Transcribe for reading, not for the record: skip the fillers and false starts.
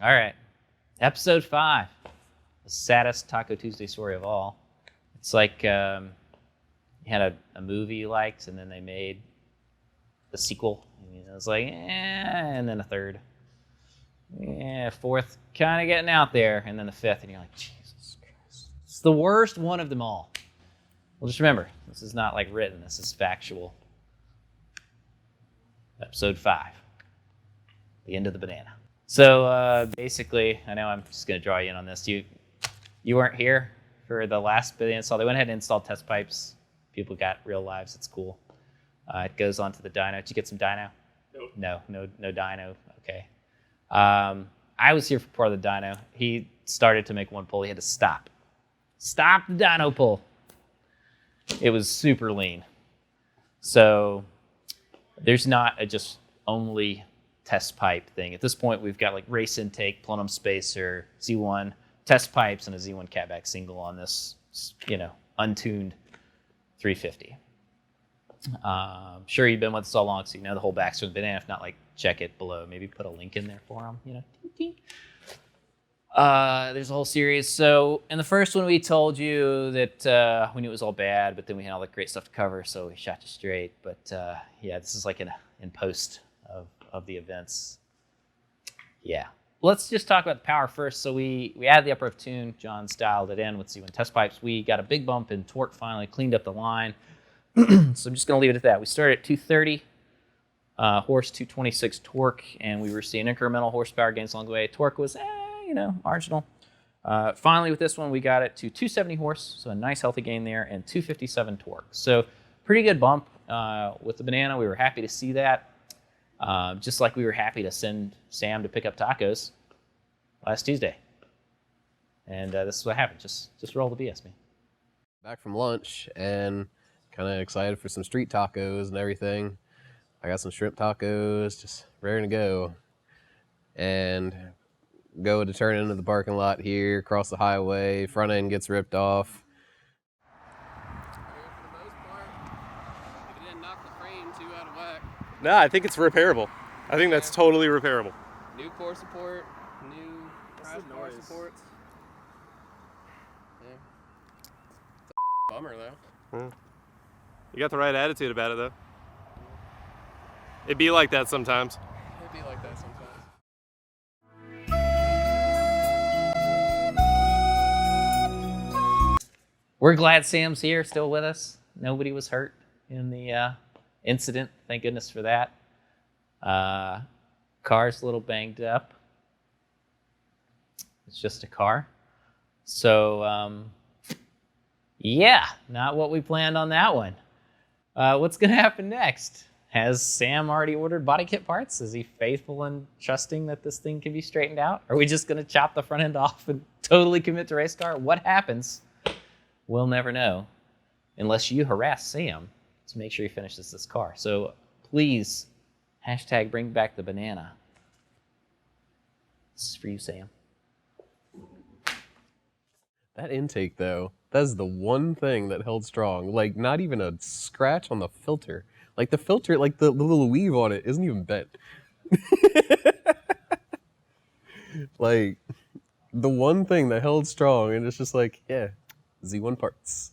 All right. Episode 5. The saddest Taco Tuesday story of all. It's like you had a movie you liked, and then they made the sequel. And it was like, and then a third. Yeah, fourth, kind of getting out there. And then the fifth, and you're like, Jesus Christ. It's the worst one of them all. Well, just remember, this is not like written. This is factual. Episode 5. The end of the banana. So basically, I know I'm just going to draw you in on this. You weren't here for the last bit of the install. They went ahead and installed test pipes. People got real lives. It's cool. It goes on to the dyno. Did you get some dyno? Nope. No dyno. Okay. I was here for part of the dyno. He started to make one pull. He had to stop. Stop the dyno pull. It was super lean. So there's not a just only test pipe thing. At this point, we've got like race intake, plenum spacer, Z1 test pipes, and a Z1 catback single on this, untuned 350. I'm sure you've been with us all along, so you know the whole backstory of the banana. If not, like, check it below. Maybe put a link in there for them. There's a whole series. So in the first one, we told you that we knew it was all bad, but then we had all the great stuff to cover, so we shot you straight. But yeah, this is like in post of the events. Yeah. Let's just talk about the power first. So we added the upper of tune. John's dialed it in with Z1 test pipes. We got a big bump in torque finally, cleaned up the line. So I'm just going to leave it at that. We started at 230 horse, 226 torque, and we were seeing incremental horsepower gains along the way. Torque was, marginal. Finally, with this one, we got it to 270 horse, so a nice healthy gain there, and 257 torque. So pretty good bump with the banana. We were happy to see that. Just like we were happy to send Sam to pick up tacos last Tuesday. And this is what happened. Just roll the BS, man. Back from lunch and kind of excited for some street tacos and everything. I got some shrimp tacos, just ready to go. And go to turn into the parking lot here, cross the highway, front end gets ripped off. No, I think it's repairable. I think that's totally repairable. New core support, new crash bar supports. Yeah. It's a bummer though. Yeah. You got the right attitude about it though. It'd be like that sometimes. It'd be like that sometimes. We're glad Sam's here, still with us. Nobody was hurt in the incident. Thank goodness for that. Car's a little banged up. It's just a car. So, yeah, not what we planned on that one. What's going to happen next? Has Sam already ordered body kit parts? Is he faithful and trusting that this thing can be straightened out? Are we just going to chop the front end off and totally commit to race car? What happens? We'll never know unless you harass Sam to make sure he finishes this car. So please, hashtag bring back the banana. This is for you, Sam. That intake, though, that's the one thing that held strong. Like, not even a scratch on the filter. Like, the filter, like, the little weave on it isn't even bent. Like, the one thing that held strong, and it's just like, yeah, Z1 parts.